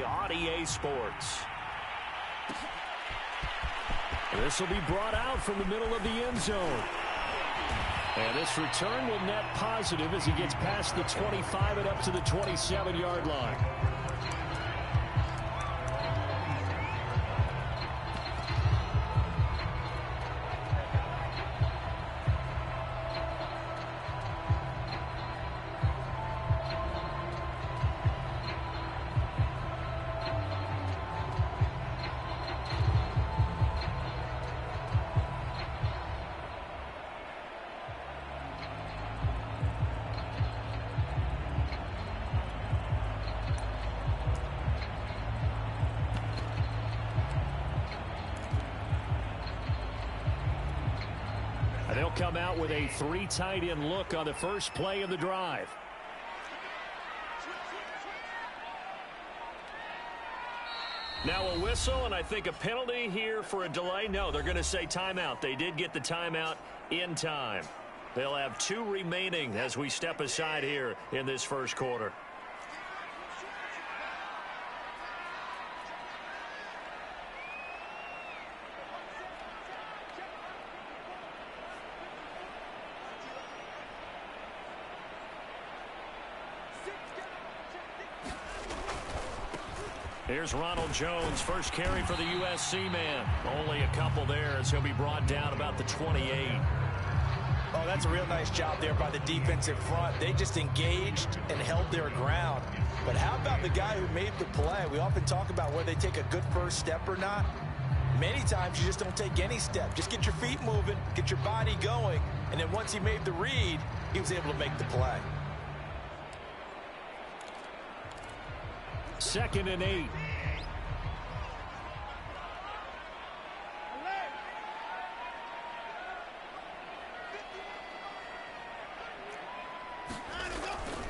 on EA Sports. This will be brought out from the middle of the end zone. And this return will net positive as he gets past the 25 and up to the 27-yard line. They'll come out with a 3 tight end look on the first play of the drive. Now a whistle, and I think a penalty here for a delay. No, they're going to say timeout. They did get the timeout in time. They'll have 2 remaining as we step aside here in this first quarter. Here's Ronald Jones, first carry for the USC man. Only a couple there as he'll be brought down about the 28. Oh, that's a real nice job there by the defensive front. They just engaged and held their ground. But how about the guy who made the play? We often talk about whether they take a good first step or not. Many times you just don't take any step. Just get your feet moving, get your body going, and then once he made the read, he was able to make the play. 2nd and 8.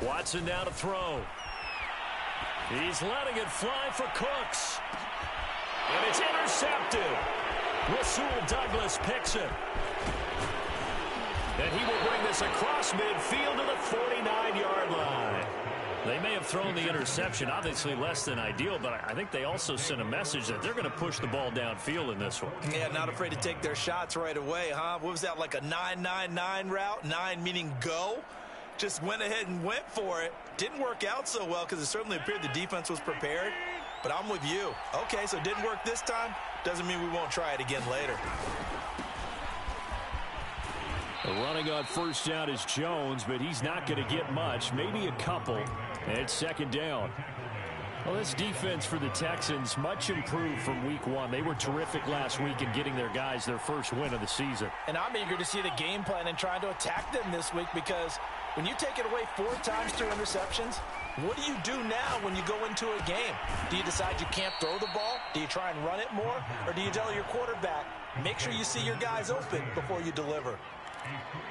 Watson now to throw. He's letting it fly for Cooks. And it's intercepted. Rasul Douglas picks it. And he will bring this across midfield to the 49-yard line. They may have thrown the interception, obviously less than ideal, but I think they also sent a message that they're going to push the ball downfield in this one. Yeah, not afraid to take their shots right away, huh? What was that, like a 9-9-9 route? 9 meaning go? Just went ahead and went for it. Didn't work out so well because it certainly appeared the defense was prepared. But I'm with you. Okay, so it didn't work this time. Doesn't mean we won't try it again later. Running on first down is Jones, but he's not going to get much, maybe a couple. And it's 2nd down. Well, this defense for the Texans, much improved from week 1. They were terrific last week in getting their guys their first win of the season. And I'm eager to see the game plan and trying to attack them this week because when you take it away 4 times through interceptions, what do you do now when you go into a game? Do you decide you can't throw the ball? Do you try and run it more? Or do you tell your quarterback, make sure you see your guys open before you deliver?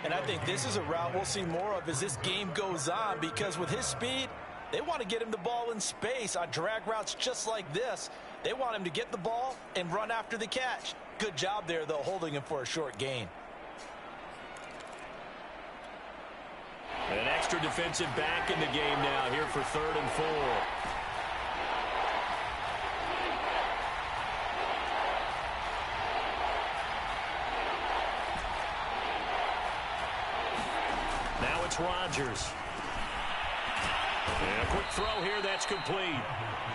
And I think this is a route we'll see more of as this game goes on because with his speed, they want to get him the ball in space on drag routes just like this. They want him to get the ball and run after the catch. Good job there, though, holding him for a short gain. An extra defensive back in the game now here for 3rd and 4. Now it's Rodgers. And a quick throw here, that's complete.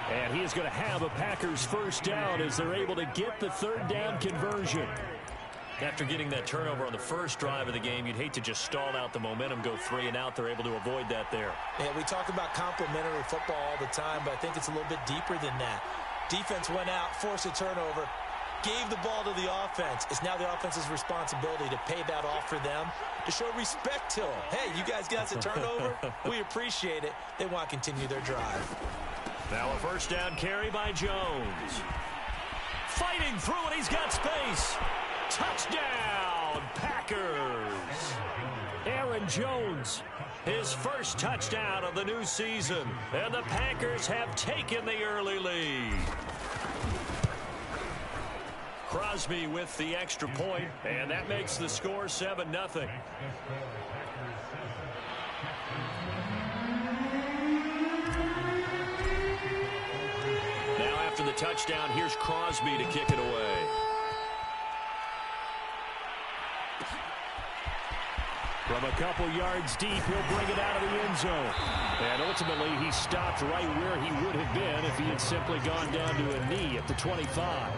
And he is going to have a Packers first down as they're able to get the 3rd down conversion. After getting that turnover on the first drive of the game, you'd hate to just stall out the momentum, go 3 and out. They're able to avoid that there. Yeah, we talk about complementary football all the time, but I think it's a little bit deeper than that. Defense went out, forced a turnover, gave the ball to the offense. It's now the offense's responsibility to pay that off for them, to show respect to them. Hey, you guys got a turnover? We appreciate it. They want to continue their drive. Now a first down carry by Jones. Fighting through it, he's got space. Touchdown, Packers. Aaron Jones, his first touchdown of the new season. And the Packers have taken the early lead. Crosby with the extra point, and that makes the score 7-0. after the touchdown. Here's Crosby to kick it away. From a couple yards deep, he'll bring it out of the end zone. And ultimately, he stopped right where he would have been if he had simply gone down to a knee at the 25.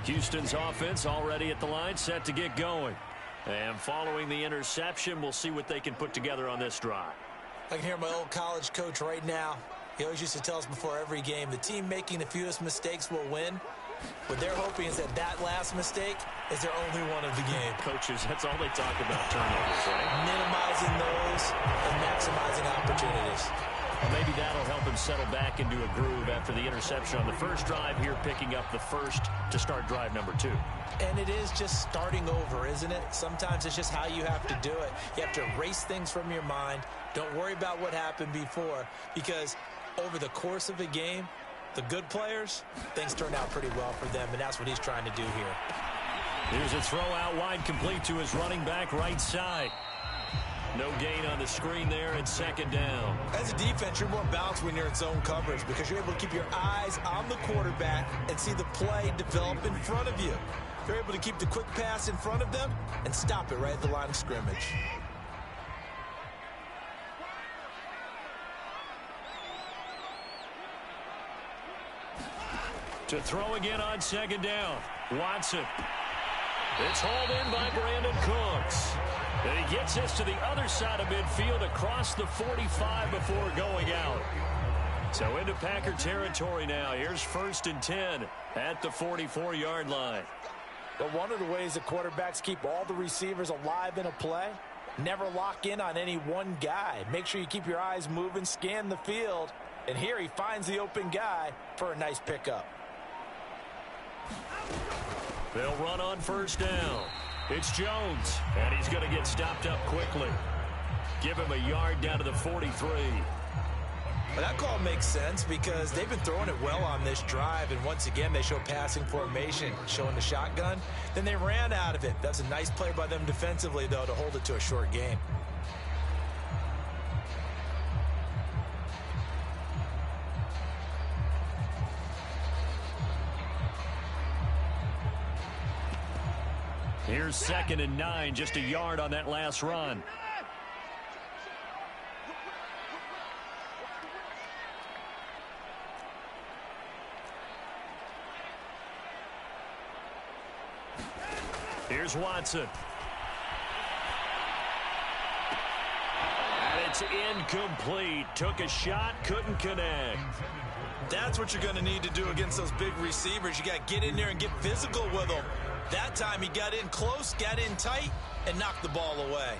Houston's offense already at the line, set to get going. And following the interception, we'll see what they can put together on this drive. I can hear my old college coach right now. He always used to tell us before every game, the team making the fewest mistakes will win. What they're hoping is that last mistake is their only one of the game. Coaches, that's all they talk about, turnovers, right? Minimizing those and maximizing opportunities. Well, maybe that'll help him settle back into a groove after the interception on the first drive here, picking up the first to start drive number 2. And it is just starting over, isn't it? Sometimes it's just how you have to do it. You have to erase things from your mind. Don't worry about what happened before, because over the course of a game, the good players, things turn out pretty well for them, and that's what he's trying to do here. Here's a throw out wide, complete to his running back right side. No gain on the screen there, and second down. As a defense, you're more balanced when you're in zone coverage because you're able to keep your eyes on the quarterback and see the play develop in front of you. You're able to keep the quick pass in front of them and stop it right at the line of scrimmage. To throw again on second down. Watson. It's hauled in by Brandon Cooks. And he gets this to the other side of midfield across the 45 before going out. So into Packer territory now. Here's 1st and 10 at the 44-yard line. But one of the ways the quarterbacks keep all the receivers alive in a play, never lock in on any one guy. Make sure you keep your eyes moving, scan the field. And here he finds the open guy for a nice pickup. They'll run on first down. It's Jones, and he's going to get stopped up quickly. Give him a yard down to the 43. Well, that call makes sense because they've been throwing it well on this drive, and once again they show passing formation, showing the shotgun. Then they ran out of it. That's a nice play by them defensively, though, to hold it to a short gain. Here's 2nd and 9, just a yard on that last run. Here's Watson. And it's incomplete. Took a shot, couldn't connect. That's what you're going to need to do against those big receivers. You got to get in there and get physical with them. That time he got in close, got in tight, and knocked the ball away.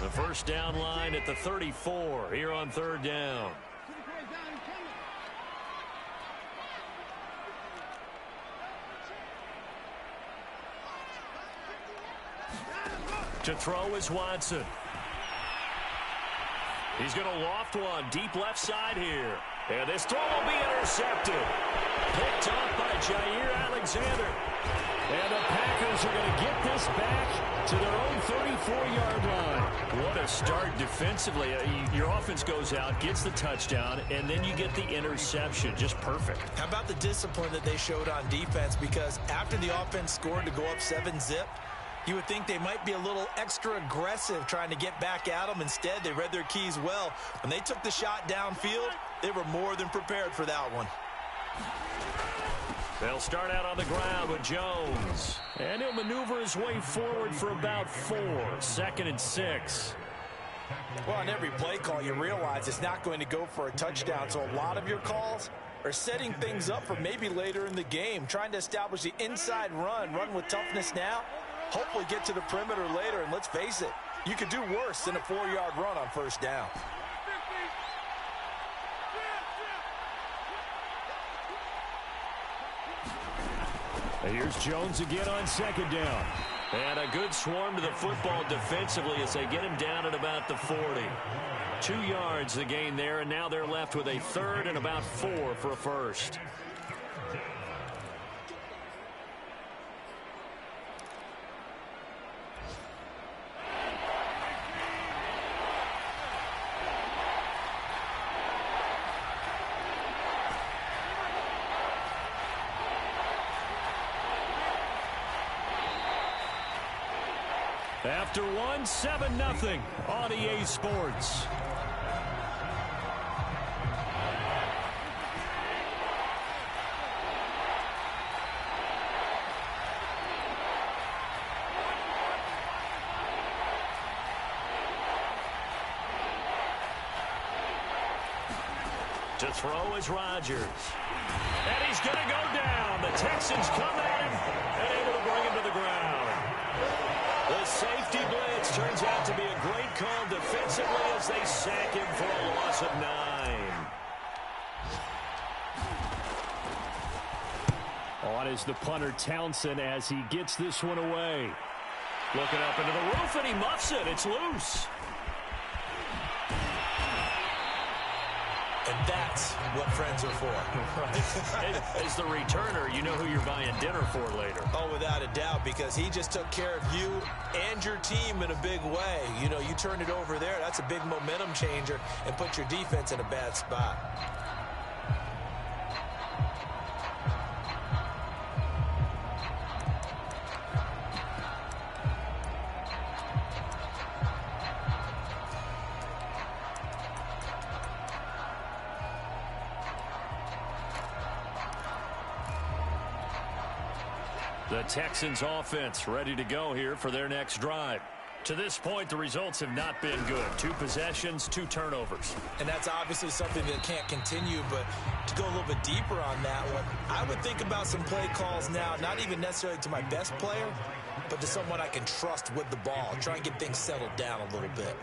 The first down line at the 34 here on 3rd down. To throw is Watson. He's going to loft one deep left side here. And this throw will be intercepted. Picked off by Jair Alexander. And the Packers are going to get this back to their own 34-yard line. What a start defensively. Your offense goes out, gets the touchdown, and then you get the interception. Just perfect. How about the discipline that they showed on defense? Because after the offense scored to go up 7-zip, you would think they might be a little extra aggressive trying to get back at them. Instead, they read their keys well. When they took the shot downfield, they were more than prepared for that one. They'll start out on the ground with Jones. And he'll maneuver his way forward for about 4. 2nd and 6. Well, on every play call, you realize it's not going to go for a touchdown. So a lot of your calls are setting things up for maybe later in the game, trying to establish the inside run with toughness now, hopefully get to the perimeter later, and let's face it, you could do worse than a 4-yard run on first down. Here's Jones again on second down. And a good swarm to the football defensively as they get him down at about the 40. 2 yards the gain there, and now they're left with a third and about 4 for a first. After one, 7-0 on EA Sports. To throw is Rodgers. And he's going to go down. The Texans come at him and able to bring him to the ground. The safety blitz turns out to be a great call defensively as they sack him for a loss of 9. On is the punter Townsend as he gets this one away. Looking up into the roof, and he muffs it. It's loose. And that's what friends are for. Right. As the returner, you know who you're buying dinner for later. Oh, without a doubt, because he just took care of you and your team in a big way. You know, you turn it over there, that's a big momentum changer, and put your defense in a bad spot. The Texans offense ready to go here for their next drive. To this point, the results have not been good. 2 possessions, 2 turnovers. And that's obviously something that can't continue, but to go a little bit deeper on that one, I would think about some play calls now, not even necessarily to my best player, but to someone I can trust with the ball. Try and get things settled down a little bit.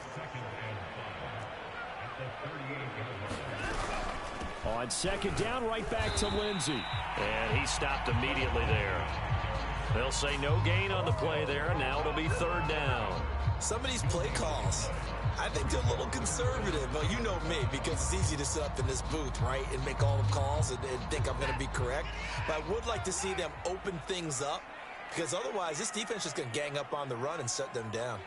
On second down, right back to Lindsey. And he stopped immediately there. They'll say no gain on the play there, and now it'll be 3rd down. Some of these play calls, I think they're a little conservative. But you know me, because it's easy to sit up in this booth, right, and make all the calls and think I'm going to be correct. But I would like to see them open things up, because otherwise this defense is going to gang up on the run and shut them down.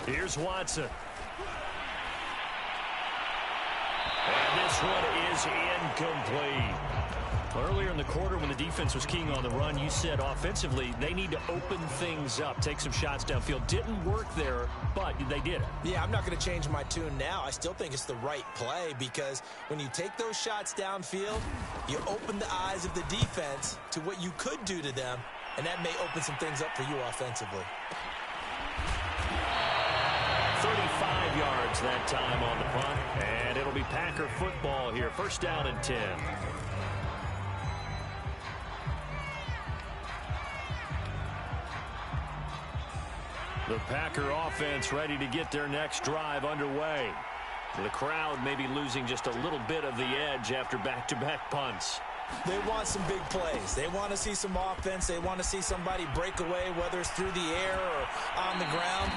Here's Watson. And this one is incomplete. Earlier in the quarter when the defense was keying on the run, you said offensively they need to open things up, take some shots downfield. Didn't work there, but they did it. Yeah, I'm not going to change my tune now. I still think it's the right play because when you take those shots downfield, you open the eyes of the defense to what you could do to them, and that may open some things up for you offensively. 35 yards that time on the punt, and it'll be Packer football here. 1st down and 10. The Packer offense ready to get their next drive underway. The crowd maybe losing just a little bit of the edge after back-to-back punts. They want some big plays. They want to see some offense. They want to see somebody break away, whether it's through the air or on the ground.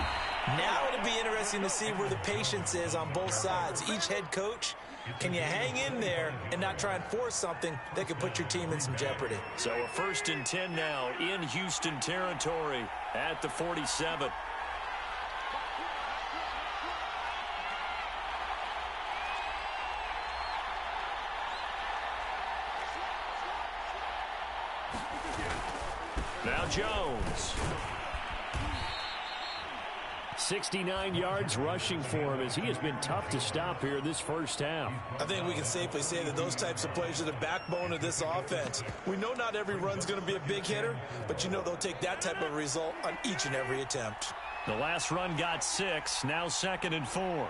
Now it'll be interesting to see where the patience is on both sides. Each head coach, can you hang in there and not try and force something that could put your team in some jeopardy? So a 1st and 10 now in Houston territory at the 47. Now Jones. 69 yards rushing for him as he has been tough to stop here this 1st half. I think we can safely say that those types of plays are the backbone of this offense. We know not every run's going to be a big hitter, but you know they'll take that type of result on each and every attempt. The last run got 6, now 2nd and 4.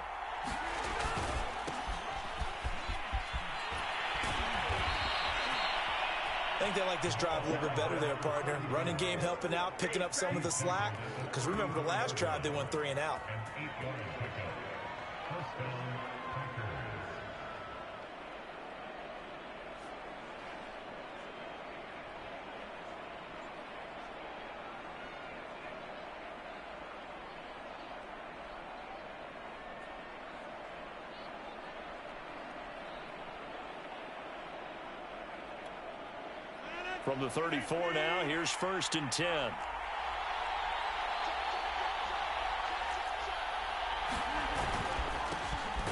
I think they like this drive a little bit better there, partner. Running game helping out, picking up some of the slack. Because remember, the last drive, they went 3 and out. From the 34 now, here's 1st and 10.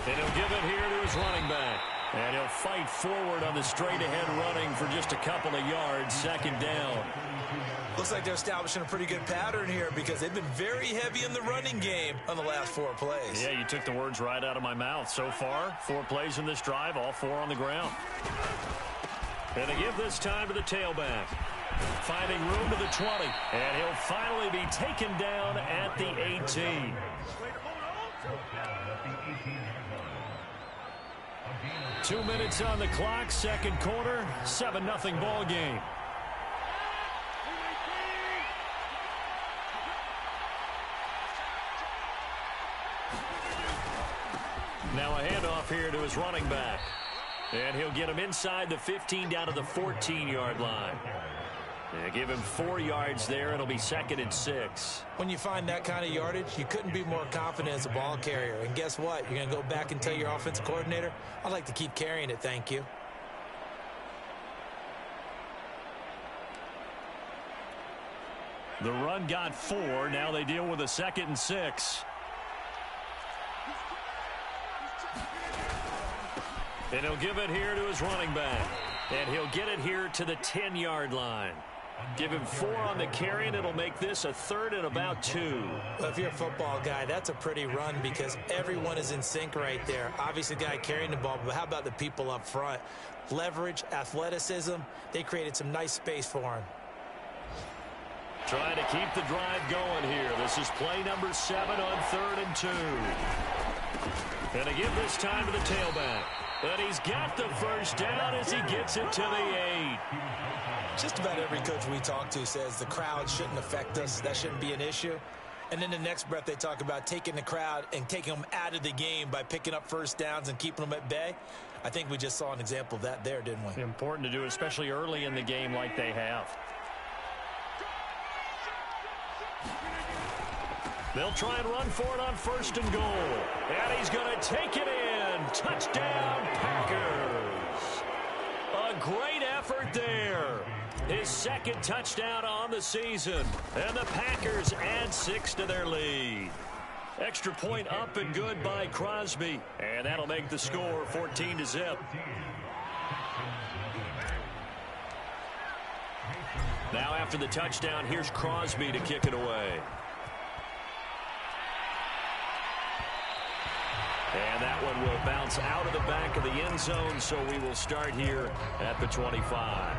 And he'll give it here to his running back. And he'll fight forward on the straight-ahead running for just a couple of yards. 2nd down. Looks like they're establishing a pretty good pattern here because they've been very heavy in the running game on the last 4 plays. Yeah, you took the words right out of my mouth. So far, 4 plays in this drive, all 4 on the ground. And they give this time to the tailback. Finding room to the 20. And he'll finally be taken down at the 18. Two minutes on the clock, 2nd quarter, 7-0 ball game. Now a handoff here to his running back. And he'll get him inside the 15 down to the 14-yard line. And give him 4 yards there. It'll be 2nd and 6. When you find that kind of yardage, you couldn't be more confident as a ball carrier. And guess what? You're going to go back and tell your offensive coordinator, I'd like to keep carrying it, thank you. The run got 4. Now they deal with a 2nd and 6. And he'll give it here to his running back. And he'll get it here to the 10-yard line. Give him 4 on the carry, and it'll make this a 3rd and about 2. Well, if you're a football guy, that's a pretty run because everyone is in sync right there. Obviously, the guy carrying the ball, but how about the people up front? Leverage, athleticism, they created some nice space for him. Trying to keep the drive going here. This is play number 7 on 3rd and 2. And to give this time to the tailback. And he's got the 1st down as he gets it to the 8. Just about every coach we talk to says the crowd shouldn't affect us. That shouldn't be an issue. And then the next breath they talk about taking the crowd and taking them out of the game by picking up 1st downs and keeping them at bay. I think we just saw an example of that there, didn't we? Important to do, especially early in the game like they have. They'll try and run for it on 1st and goal. And he's going to take it in. Touchdown, Packers. A great effort there. His 2nd touchdown on the season. And the Packers add 6 to their lead. Extra point up and good by Crosby. And that'll make the score 14-0. Now after the touchdown, here's Crosby to kick it away. And that one will bounce out of the back of the end zone, so we will start here at the 25.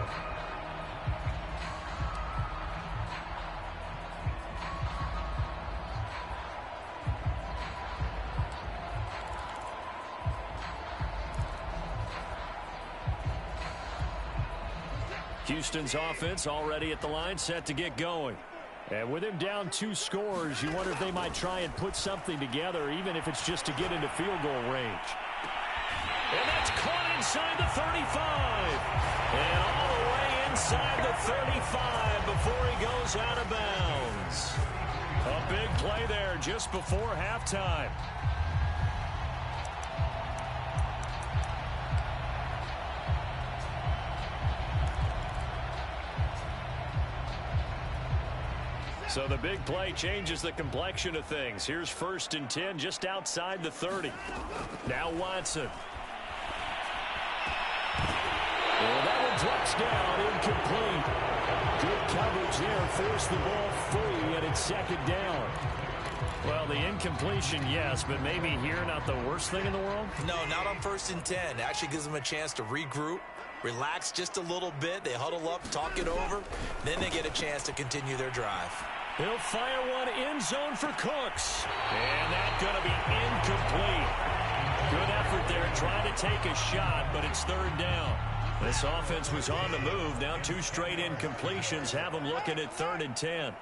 Houston's offense already at the line, set to get going. And with him down 2 scores, you wonder if they might try and put something together, even if it's just to get into field goal range. And that's caught inside the 35. And all the way inside the 35 before he goes out of bounds. A big play there just before halftime. So the big play changes the complexion of things. Here's 1st and 10 just outside the 30. Now Watson. And that one touchdown, incomplete. Good coverage there, forced the ball free, and it's 2nd down. Well, the incompletion, yes, but maybe here not the worst thing in the world? No, not on 1st and 10. Actually gives them a chance to regroup, relax just a little bit. They huddle up, talk it over. Then they get a chance to continue their drive. He'll fire one end zone for Cooks. And that's going to be incomplete. Good effort there trying to take a shot, but it's 3rd down. This offense was on the move. Now 2 straight incompletions have them looking at 3rd and 10.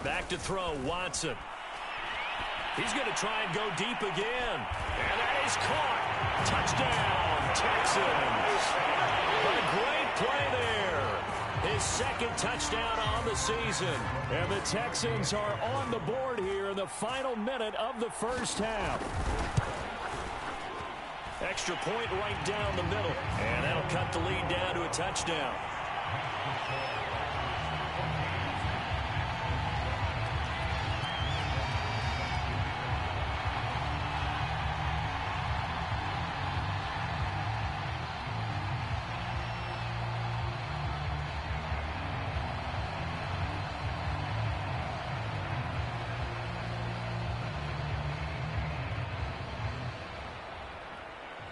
Back to throw, Watson. He's going to try and go deep again. And that is caught. Touchdown, Texans. What a great play there. His 2nd touchdown on the season. And the Texans are on the board here in the final minute of the first half. Extra point right down the middle. And that'll cut the lead down to a touchdown.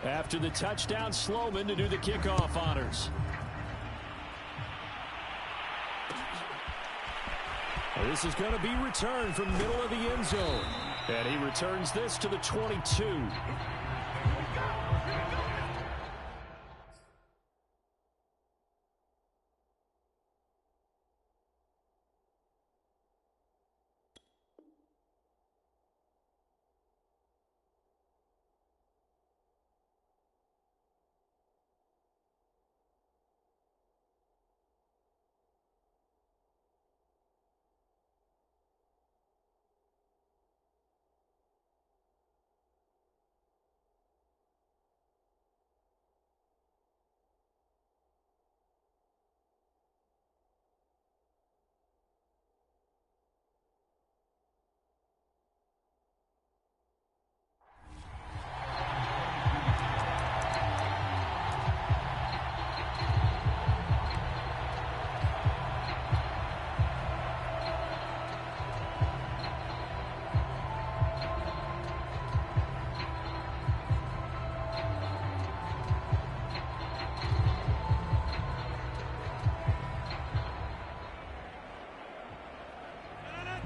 After the touchdown, Sloman to do the kickoff honors. This is going to be returned from the middle of the end zone. And he returns this to the 22.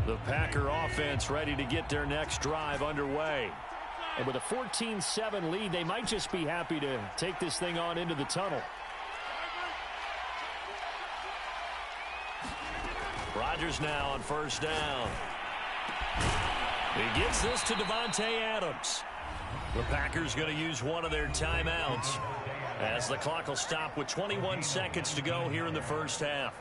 The Packer offense ready to get their next drive underway. And with a 14-7 lead, they might just be happy to take this thing on into the tunnel. Rodgers now on first down. He gives this to Davante Adams. The Packers going to use one of their timeouts as the clock will stop with 21 seconds to go here in the first half.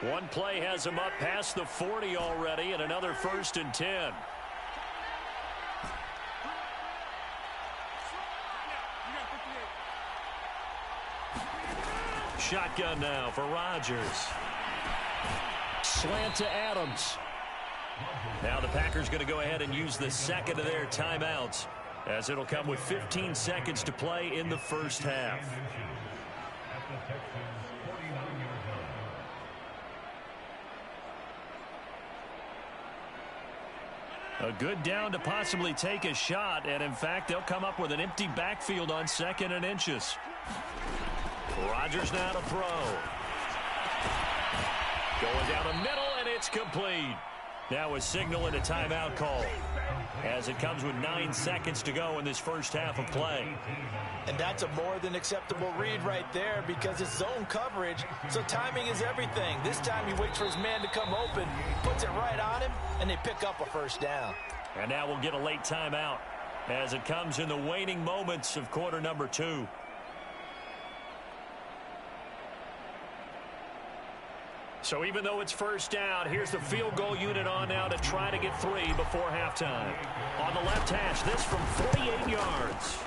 One play has him up past the 40 already, and another 1st and 10. Shotgun now for Rodgers. Slant to Adams. Now the Packers going to go ahead and use the 2nd of their timeouts, as it'll come with 15 seconds to play in the first half. A good down to possibly take a shot, and in fact, they'll come up with an empty backfield on 2nd and inches. Rodgers now to throw. Going down the middle, and it's complete. Now a signal and a timeout call, as it comes with 9 seconds to go in this first half of play. And that's a more than acceptable read right there, because it's zone coverage, so timing is everything. This time he waits for his man to come open, puts it right on him, and they pick up a first down. And now we'll get a late timeout as it comes in the waning moments of quarter number 2. So even though it's first down, here's the field goal unit on now to try to get 3 before halftime. On the left hash, this from 48 yards.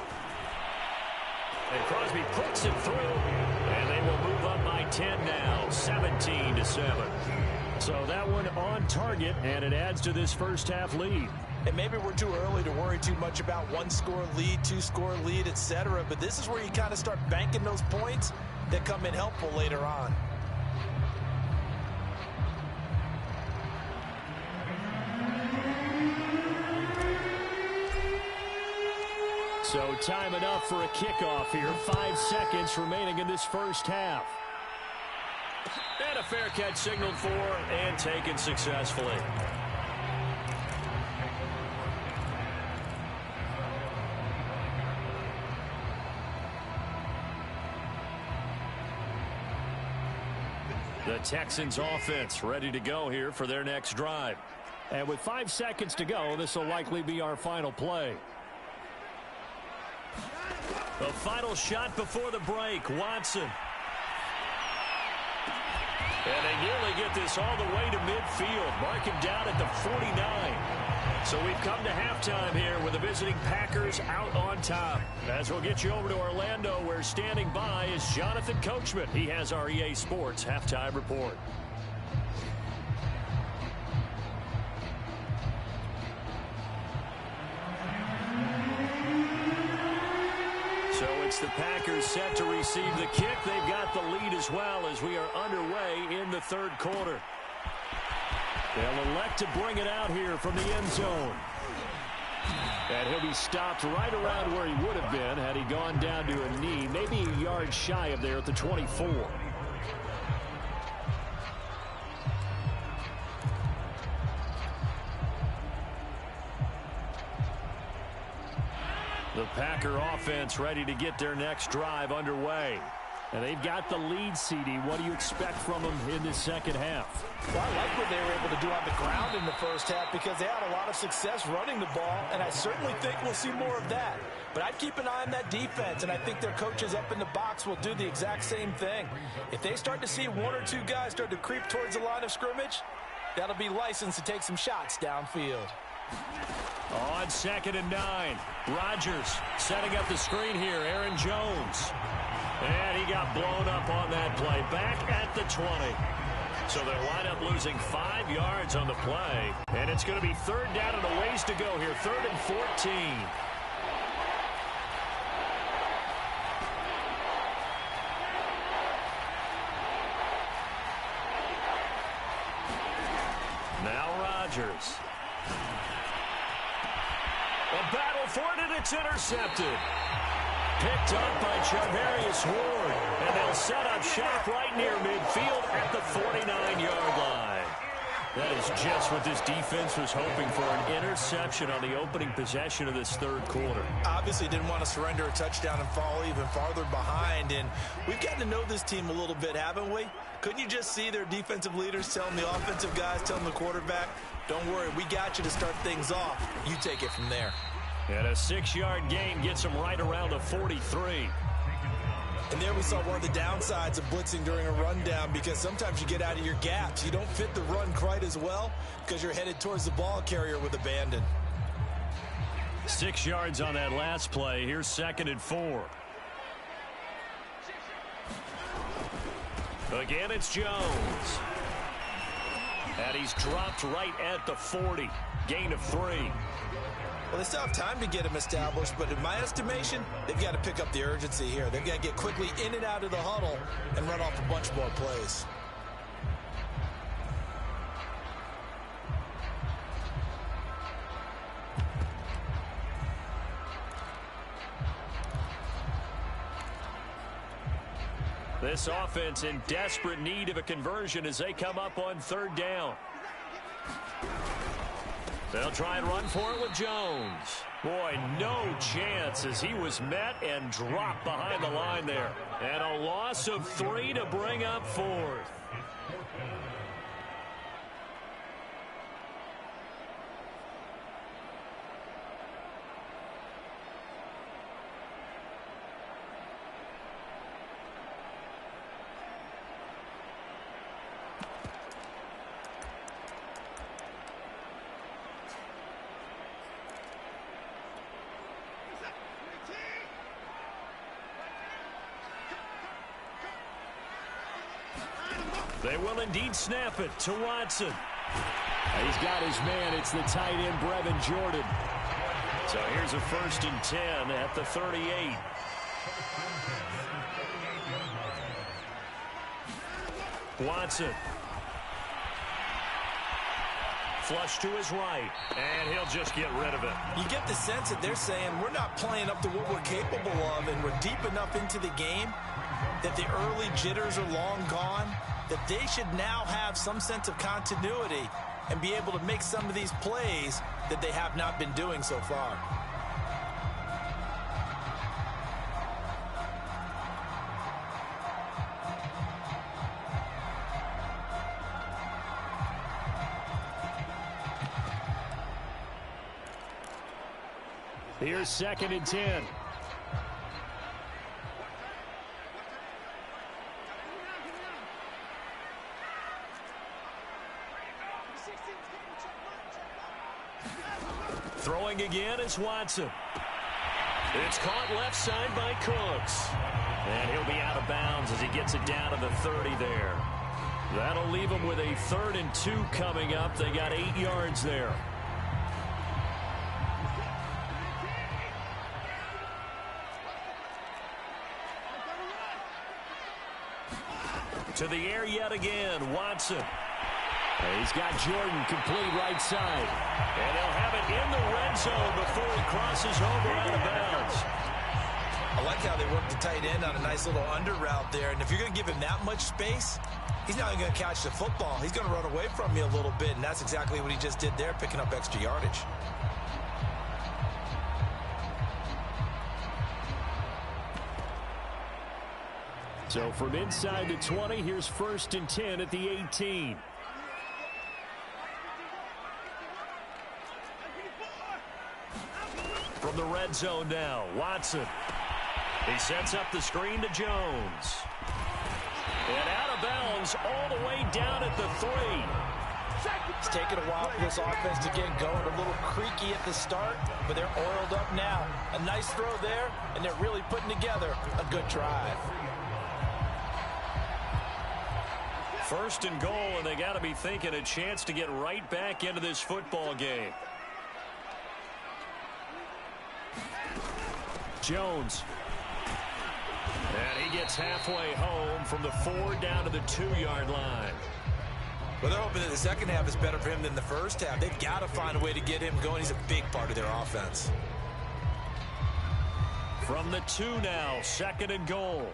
And Crosby puts it through, and they will move up by 10 now, 17-7. So that one on target, and it adds to this first half lead. And maybe we're too early to worry too much about 1-score lead, 2-score lead, etc. But this is where you kind of start banking those points that come in helpful later on. So time enough for a kickoff here. 5 seconds remaining in this first half. And a fair catch signaled for and taken successfully. The Texans offense ready to go here for their next drive. And with 5 seconds to go, this will likely be our final play. The final shot before the break, Watson. And they nearly get this all the way to midfield. Mark him down at the 49. So we've come to halftime here with the visiting Packers out on top. As we'll get you over to Orlando, where standing by is Jonathan Coachman. He has our EA Sports halftime report. So it's the Packers set to receive the kick. They've got the lead as well as we are underway in the third quarter. They'll elect to bring it out here from the end zone. And he'll be stopped right around where he would have been had he gone down to a knee, maybe a yard shy of there at the 24. The Packer offense ready to get their next drive underway. And they've got the lead, CD. What do you expect from them in this second half? Well, I like what they were able to do on the ground in the first half because they had a lot of success running the ball, and I certainly think we'll see more of that. But I'd keep an eye on that defense, and I think their coaches up in the box will do the exact same thing. If they start to see one or two guys start to creep towards the line of scrimmage, that'll be licensed to take some shots downfield. On 2nd and 9, Rodgers setting up the screen here. Aaron Jones. And he got blown up on that play. Back at the 20. So they'll wind up losing 5 yards on the play. And it's going to be 3rd down and a ways to go here. 3rd and 14. Now Rodgers. A battle for it, and it's intercepted. Picked up by Charvarius Ward. And they'll set up shop right near midfield at the 49-yard line. That is just what this defense was hoping for, an interception on the opening possession of this third quarter. Obviously didn't want to surrender a touchdown and fall even farther behind. And we've gotten to know this team a little bit, haven't we? Couldn't you just see their defensive leaders telling the offensive guys, telling the quarterback, don't worry, we got you to start things off. You take it from there. And a 6-yard gain gets them right around the 43. And there we saw one of the downsides of blitzing during a rundown, because sometimes you get out of your gaps. You don't fit the run quite as well because you're headed towards the ball carrier with abandon. 6 yards on that last play. Here's 2nd and 4. Again, it's Jones. And he's dropped right at the 40. Gain of 3. Well, they still have time to get him established, but in my estimation, they've got to pick up the urgency here. They've got to get quickly in and out of the huddle and run off a bunch more plays. This offense in desperate need of a conversion as they come up on 3rd down. They'll try and run for it with Jones. Boy, no chance as he was met and dropped behind the line there. And a loss of 3 to bring up 4th. They will indeed snap it to Watson. He's got his man. It's the tight end, Brevin Jordan. So here's a 1st and 10 at the 38. Watson. Flush to his right, and he'll just get rid of it. You get the sense that they're saying we're not playing up to what we're capable of, and we're deep enough into the game that the early jitters are long gone, that they should now have some sense of continuity and be able to make some of these plays that they have not been doing so far. Here's 2nd and 10. Throwing again is Watson. It's caught left side by Cooks. And he'll be out of bounds as he gets it down to the 30 there. That'll leave him with a 3rd and 2 coming up. They got 8 yards there. To the air yet again, Watson. He's got Jordan complete right side. And he'll have it in the red zone before he crosses over out of bounds. I like how they work the tight end on a nice little under route there. And if you're going to give him that much space, he's not going to catch the football. He's going to run away from you a little bit, and that's exactly what he just did there, picking up extra yardage. So from inside the 20, here's 1st and 10 at the 18. From the red zone now, Watson. He sets up the screen to Jones. And out of bounds all the way down at the 3. It's taken a while for this offense to get going. A little creaky at the start, but they're oiled up now. A nice throw there, and they're really putting together a good drive. 1st and goal, and they got to be thinking a chance to get right back into this football game. Jones. And he gets halfway home from the 4 down to the 2-yard line. Well, they're hoping that the second half is better for him than the first half. They've got to find a way to get him going. He's a big part of their offense. From the 2 now, 2nd and goal.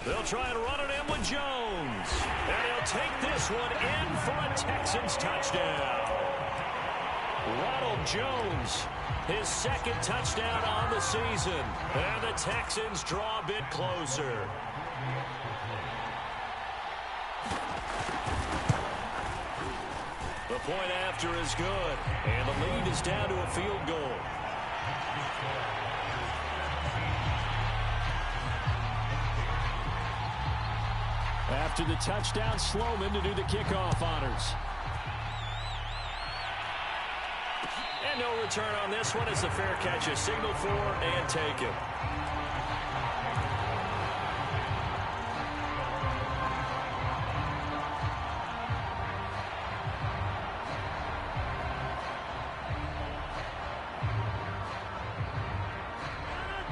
They'll try and run it in with Jones. And he'll take this one in for a Texans touchdown. Ronald Jones, his 2nd touchdown on the season. And the Texans draw a bit closer. The point after is good. And the lead is down to a field goal. After the touchdown, Sloman to do the kickoff honors. And no return on this one as the fair catch is signaled for and taken.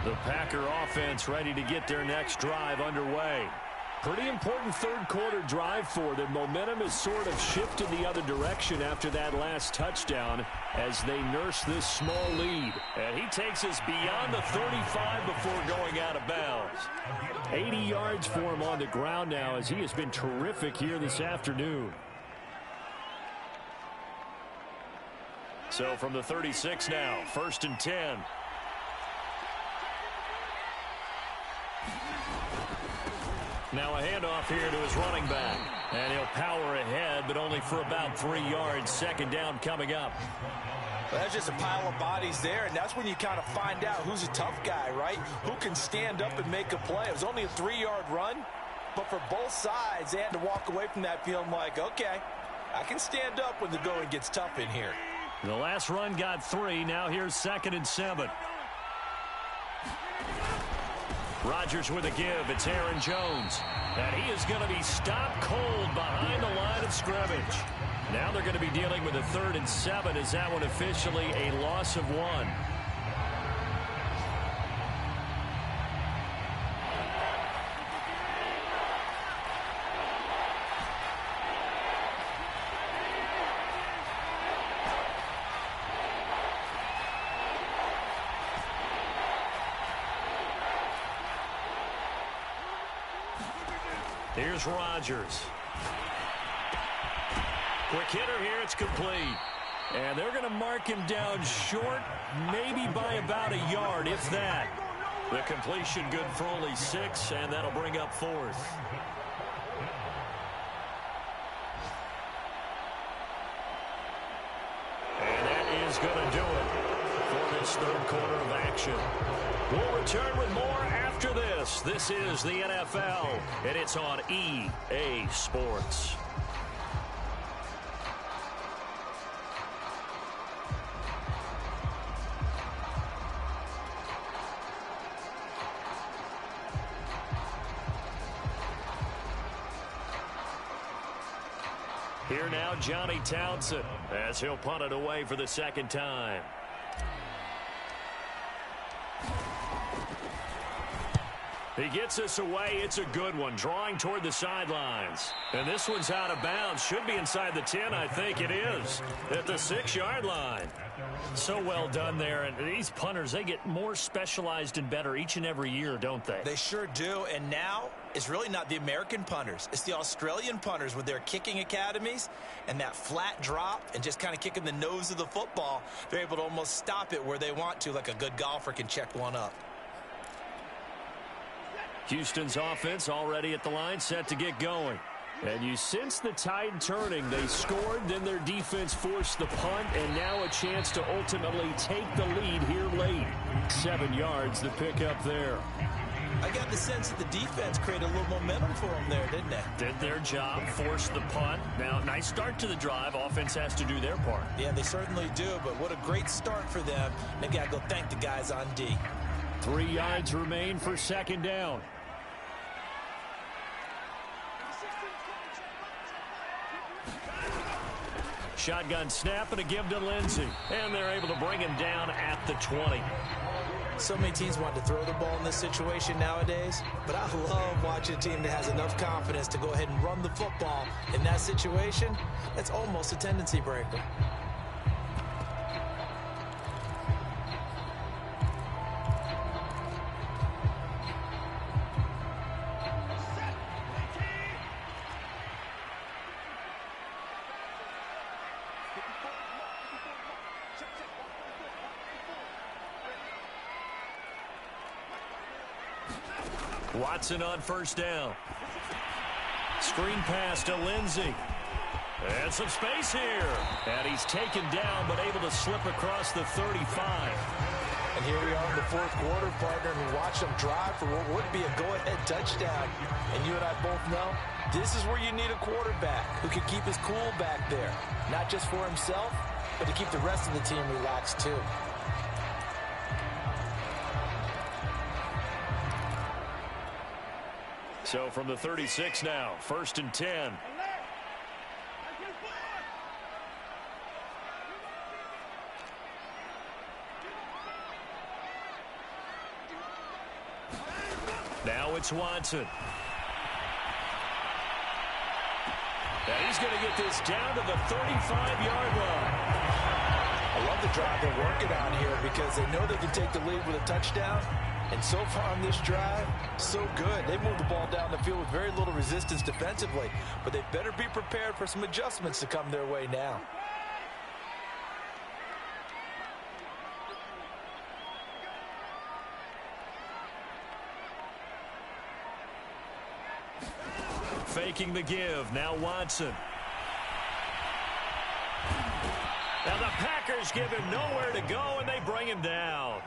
The Packer offense ready to get their next drive underway. Pretty important 3rd quarter drive for them. Momentum has sort of shifted the other direction after that last touchdown as they nurse this small lead. And he takes us beyond the 35 before going out of bounds. 80 yards for him on the ground now as he has been terrific here this afternoon. So from the 36 now, 1st and 10. Now a handoff here to his running back. And he'll power ahead, but only for about 3 yards. 2nd down coming up. Well, that's just a pile of bodies there, and that's when you kind of find out who's a tough guy, right? Who can stand up and make a play. It was only a 3-yard run, but for both sides, they had to walk away from that feeling like, okay, I can stand up when the going gets tough in here. The last run got 3. Now here's 2nd and 7. Rodgers with a give. It's Aaron Jones. And he is going to be stopped cold behind the line of scrimmage. Now they're going to be dealing with a 3rd and 7. Is that one officially a loss of 1? Here's Rodgers. Quick hitter here. It's complete. And they're going to mark him down short, maybe by about a yard, if that. The completion good for only 6, and that'll bring up 4th. And that is going to do it for this third quarter of action. We'll return with more after this. This is the NFL, and it's on EA Sports. Here now, Johnny Townsend, as he'll punt it away for the second time. He gets us away. It's a good one, drawing toward the sidelines. And this one's out of bounds. Should be inside the 10, I think it is, at the 6-yard line. So well done there. And these punters, they get more specialized and better each and every year, don't they? They sure do. And now it's really not the American punters. It's the Australian punters with their kicking academies and that flat drop and just kind of kicking the nose of the football. They're able to almost stop it where they want to, like a good golfer can check one up. Houston's offense already at the line, set to get going. And you sense the tide turning. They scored, then their defense forced the punt, and now a chance to ultimately take the lead here late. 7 yards, the pickup there. I got the sense that the defense created a little momentum for them there, didn't they? Did their job, forced the punt. Now, nice start to the drive. Offense has to do their part. Yeah, they certainly do, but what a great start for them. They've got to go thank the guys on D. 3 yards remain for second down. Shotgun snap and a give to Lindsey. And they're able to bring him down at the 20. So many teams want to throw the ball in this situation nowadays, but I love watching a team that has enough confidence to go ahead and run the football in that situation. That's almost a tendency breaker. Watson on first down. Screen pass to Lindsey. And some space here. And he's taken down, but able to slip across the 35. And here we are in the fourth quarter, partner, and we watch them drive for what would be a go-ahead touchdown. And you and I both know this is where you need a quarterback who can keep his cool back there. Not just for himself, but to keep the rest of the team relaxed too. So from the 36 now, 1st and 10. Now it's Watson. And he's going to get this down to the 35-yard line. I love the drive they're working on here because they know they can take the lead with a touchdown. And so far on this drive, so good. They moved the ball down the field with very little resistance defensively, but they better be prepared for some adjustments to come their way now. Faking the give. Now Watson. Now the Packers give him nowhere to go, and they bring him down.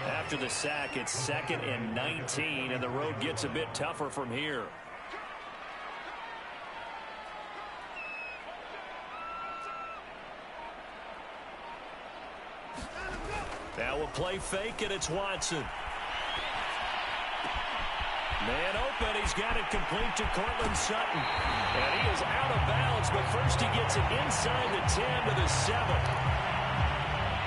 After the sack, it's 2nd and 19, and the road gets a bit tougher from here. Now we'll play fake, and it's Watson. Man open, he's got it complete to Cortland Sutton. And he is out of bounds, but first he gets it inside the 10 to the 7.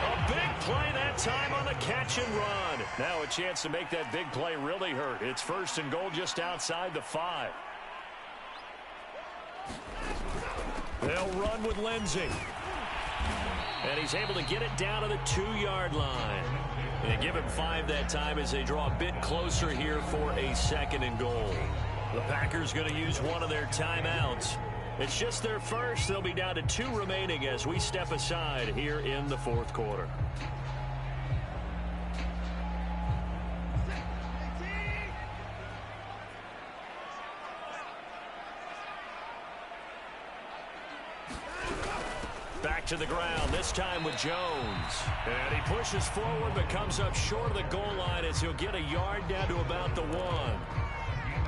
A big play that time on the catch and run. Now a chance to make that big play really hurt. It's 1st and goal just outside the 5. They'll run with Lindsey. And he's able to get it down to the 2-yard line. And they give him 5 that time as they draw a bit closer here for a 2nd and goal. The Packers going to use one of their timeouts. It's just their first. They'll be down to 2 remaining as we step aside here in the fourth quarter. Back to the ground, this time with Jones. And he pushes forward but comes up short of the goal line as he'll get a yard down to about the 1.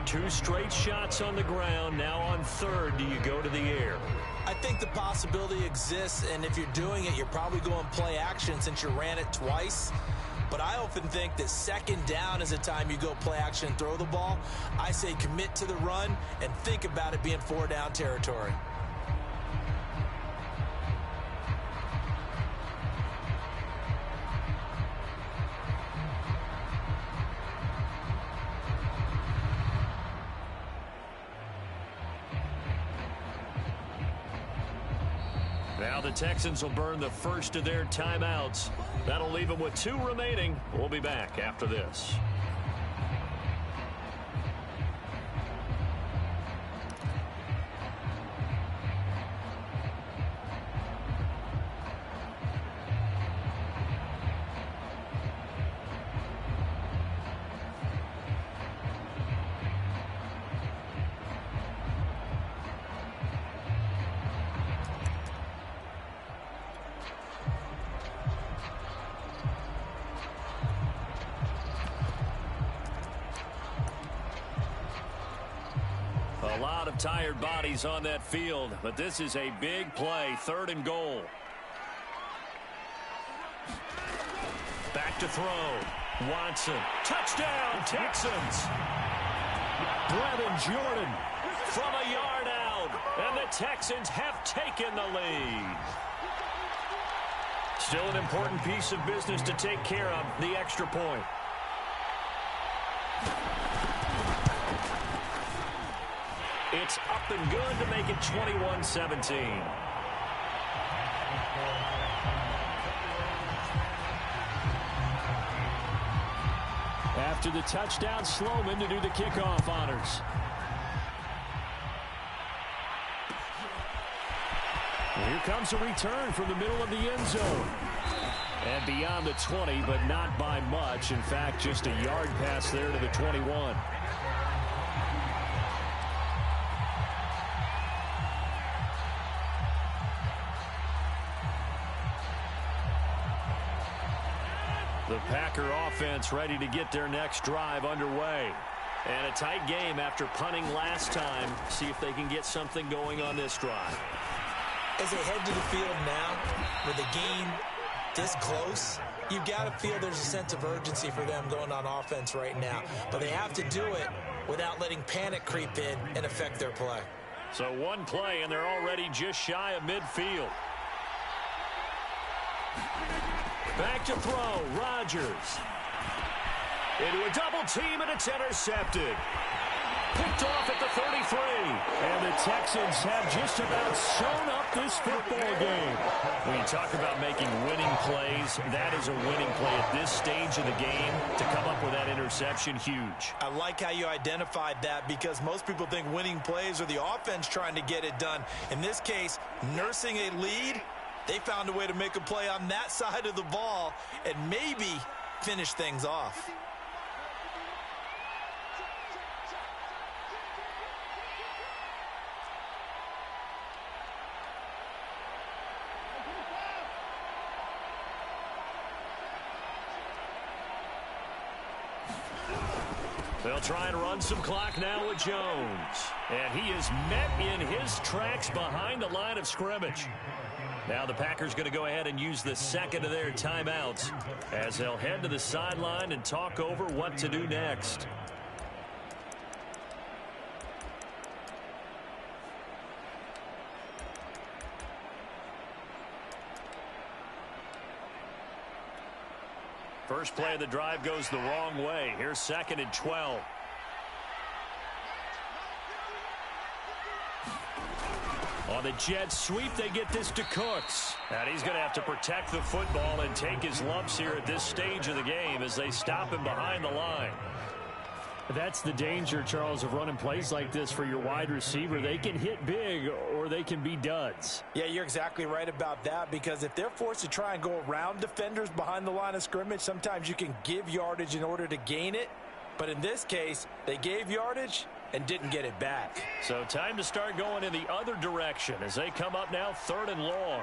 2 straight shots on the ground. Now on third, do you go to the air? I think the possibility exists, and if you're doing it, you're probably going play action since you ran it twice. But I often think that second down is the time you go play action and throw the ball. I say commit to the run and think about it being 4-down territory. Now the Texans will burn the first of their timeouts. That'll leave them with 2 remaining. We'll be back after this. A lot of tired bodies on that field, but this is a big play, 3rd and goal. Back to throw. Watson. Touchdown, Texans. Brevin Jordan from a yard out, and the Texans have taken the lead. Still an important piece of business to take care of, the extra point. It's up and good to make it 21-17. After the touchdown, Sloman to do the kickoff honors. Here comes a return from the middle of the end zone. And beyond the 20, but not by much. In fact, just a yard pass there to the 21. The Packer offense ready to get their next drive underway. And a tight game after punting last time. See if they can get something going on this drive. As they head to the field now, with the game this close, you've got to feel there's a sense of urgency for them going on offense right now. But they have to do it without letting panic creep in and affect their play. So one play, and they're already just shy of midfield. Back to throw, Rodgers. Into a double team, and it's intercepted. Picked off at the 33. And the Texans have just about sewn up this football game. When you talk about making winning plays, that is a winning play at this stage of the game. To come up with that interception, huge. I like how you identified that, because most people think winning plays are the offense trying to get it done. In this case, nursing a lead, they found a way to make a play on that side of the ball and maybe finish things off. They'll try and run some clock now with Jones. And he is met in his tracks behind the line of scrimmage. Now the Packers going to go ahead and use the second of their timeouts as they'll head to the sideline and talk over what to do next. First play of the drive goes the wrong way. Here's 2nd and 12. On the jet sweep, they get this to Cooks. And he's going to have to protect the football and take his lumps here at this stage of the game as they stop him behind the line. That's the danger, Charles, of running plays like this for your wide receiver. They can hit big or they can be duds. Yeah, you're exactly right about that, because if they're forced to try and go around defenders behind the line of scrimmage, sometimes you can give yardage in order to gain it. But in this case, they gave yardage and didn't get it back. So time to start going in the other direction as they come up now 3rd and long.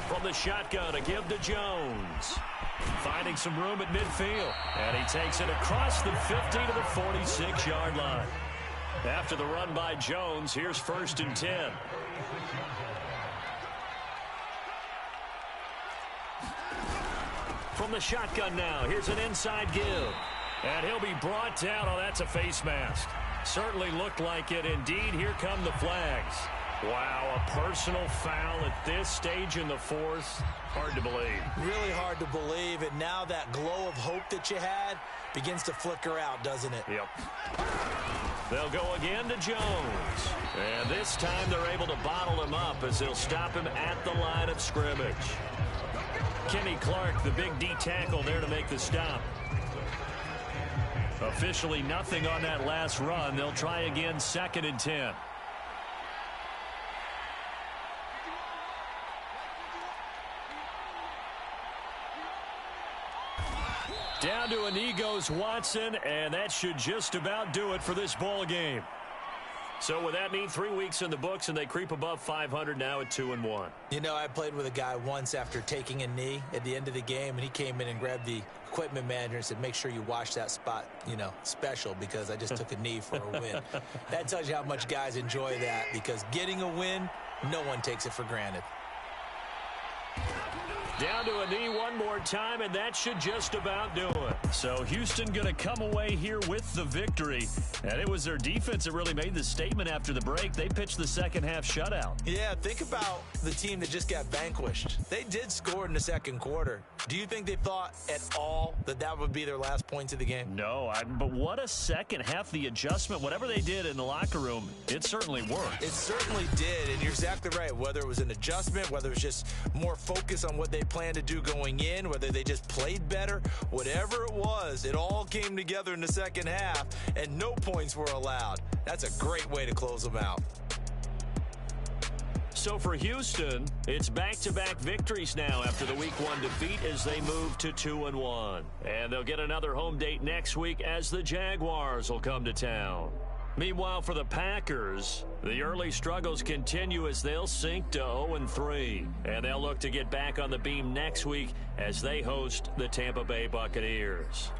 From the shotgun, a give to Jones. Finding some room at midfield. And he takes it across the 50 to the 46-yard line. After the run by Jones, here's 1st and 10. From the shotgun now, here's an inside give. And he'll be brought down. Oh, that's a face mask. Certainly looked like it. Indeed, here come the flags. Wow, a personal foul at this stage in the 4th. Hard to believe. Really hard to believe. And now that glow of hope that you had begins to flicker out, doesn't it? Yep. They'll go again to Jones. And this time they're able to bottle him up as they'll stop him at the line of scrimmage. Kenny Clark, the big D tackle, there to make the stop. Officially nothing on that last run. They'll try again 2nd and 10. Down to a knee goes Watson, and that should just about do it for this ball game. So with that mean 3 weeks in the books, and they creep above 500 now at 2-1. You know, I played with a guy once after taking a knee at the end of the game, and he came in and grabbed the equipment manager and said, make sure you wash that spot, you know, special, because I just took a knee for a win. That tells you how much guys enjoy that, because getting a win, no one takes it for granted. Down to a knee one more time, and that should just about do it. So Houston going to come away here with the victory. And it was their defense that really made the statement after the break. They pitched the second-half shutout. Yeah, think about the team that just got vanquished. They did score in the second quarter. Do you think they thought at all that that would be their last points of the game? No, but what a second half. The adjustment, whatever they did in the locker room, it certainly worked. It certainly did, and you're exactly right. Whether it was an adjustment, whether it was just more focus on what they planned to do going in, whether they just played better, whatever it was, it all came together in the second half, and no points were allowed. That's a great way to close them out. So for Houston, it's back-to-back victories now after the Week 1 defeat as they move to 2-1. And they'll get another home date next week as the Jaguars will come to town. Meanwhile, for the Packers, the early struggles continue as they'll sink to 0-3. And they'll look to get back on the beam next week as they host the Tampa Bay Buccaneers.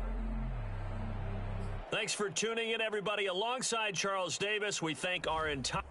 Thanks for tuning in, everybody. Alongside Charles Davis, we thank our entire